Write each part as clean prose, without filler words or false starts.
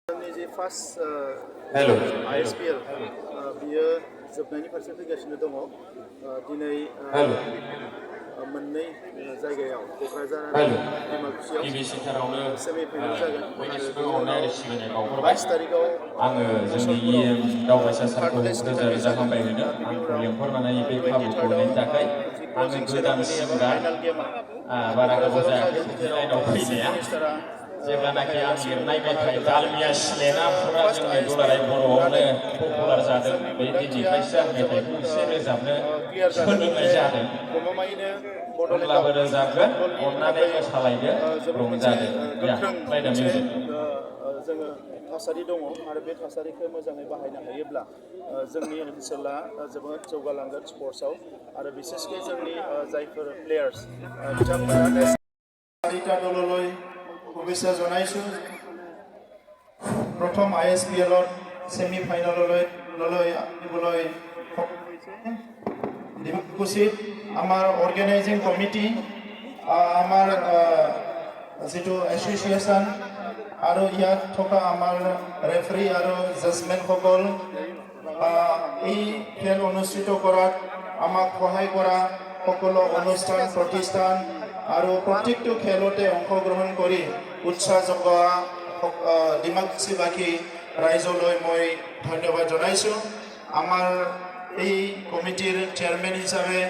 जे first hello आइएसपीएल बियो जोबनायनि फारसे फैगासिनो दङ दिनै हेलो मोननै जायगायाव क'क्राझार आरो हेलो दिमाकुसियाव गिबि सेन्टारावनो सेमिफाइनाल जागोन आरो बयनिसिमबो बिनि अननाय उनाव आरो सिबिनाय बावहरबाय 22 तारिखआव आङो जोंनि मुसलपुराव दावबायसा सारखौ थार्ड प्लेसनि रोजा थाखाय रोजा जागोन हामबाय होनो बिनि आंखौ उनाव लेंहरनानै बे खाबुखौ 23rd होनायनि थाखाय जि आङो क्लजिं गोदान सेरेमनि एबा सिंग्रा फाइनाल गेमा बारा गोबाव क'क्राझाराव जायाखै जागोन बिदि जेराव लाइनाव चिफ फैनाया मिनिस्टारा जेब्लानाखि आं बाहायालासिनो लिरनाय मेथाइ बाहागो लागोन दालमिया सिलेना जोङो फुरा फार्स्ट जोंनि दुलाराय आइएसपीएल बर'आवनो नुनानै पपुलार जादों जोंनि बे मोनदांथिया दिननिफ्रायसो आं जोबोद मेथाइखौ एसे रोजाबनो क्लियार जादों सोलोंनाय जे जादों गमामायैनो बड'लेण्डआव होनब्लाबो रोजाबगोन फुटबलनि अननानै थाखाय मोसालायदो जोबोद मोनसे रंजादो या गोख्रों प्ले द मोनसे मिउजिक जोङो थासारि दङ आरो बे थासारिखौ मोजाङै बाहायनो हायोब्ला जोंनि ओनसोला जोबोद जौगालांगोन स्पर्ट्सआव आरो बिसेसके जोंनि जायफोर प्लेयार्स बिथांमोना চাৰিটা দললৈ শুভেচ্ছা জনাইছোঁ প্ৰথম আইএছপিএলত ছেমি ফাইনেললৈ আহিবলৈ সক্ষম হৈছে ডিমাকুচিত আমাৰ অৰ্গেনাইজিং কমিটি আমাৰ যিটো এছ'চিয়েশ্যন আৰু ইয়াত থকা আমাৰ ৰেফাৰী আৰু জাজমেণ্টসকল এই খেল অনুষ্ঠিত কৰাত আমাক সহায় কৰা সকলো অনুষ্ঠান প্ৰতিষ্ঠান আৰু প্ৰত্যেকটো খেলতে অংশগ্ৰহণ কৰি উৎসাহ যোগোৱা ডিমাকুচিবাসী ৰাইজলৈ মই ধন্যবাদ জনাইছোঁ আমাৰ এই কমিটিৰ চেয়াৰমেন হিচাপে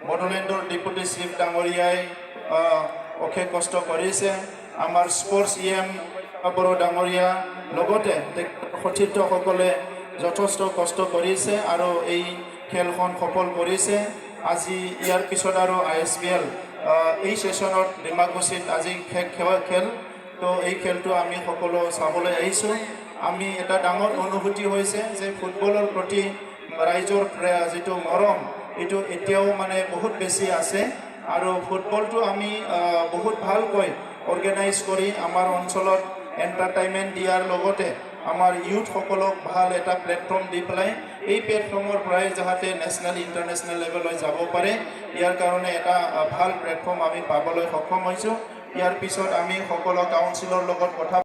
বড়োলেণ্ডৰ ডেপুটি চিফ ডাঙৰীয়াই অশেষ কষ্ট কৰিছে আমাৰ স্পৰ্টছ বড়ো ডাঙৰীয়া লগতে সতীৰ্থসকলে যথেষ্ট কষ্ট কৰিছে আৰু এই খেলখন সফল কৰিছে আজি ইয়াৰ পিছত আৰু আইএছপিএল এই সেশনত ডিমাকুচিত আজি খেল তো এই খেলটো আমি সকলো চাবলৈ আহিছোঁ আমি এটা ডাঙৰ অনুভূতি হৈছে যে ফুটবলৰ প্ৰতি ৰাইজৰ যিটো মৰম এইটো এতিয়াও মানে বহুত বেছি আছে আৰু ফুটবলটো আমি বহুত ভালকৈ অৰ্গেনাইজ কৰি আমাৰ অঞ্চলত এণ্টাৰটেইনমেণ্ট দিয়াৰ লগতে আমাৰ ইউথসকলক ভাল এটা প্লেটফৰ্ম দি পেলাই এই প্লেটফৰ্মৰ পৰাই যাতে নেশ্যনেল ইণ্টাৰনেশ্যনেল লেভেললৈ যাব পাৰে ইয়াৰ কাৰণে এটা ভাল প্লেটফৰ্ম আমি পাবলৈ সক্ষম হৈছোঁ ইয়াৰ পিছত আমি সকলো কাউন্সিলৰ লগত কথা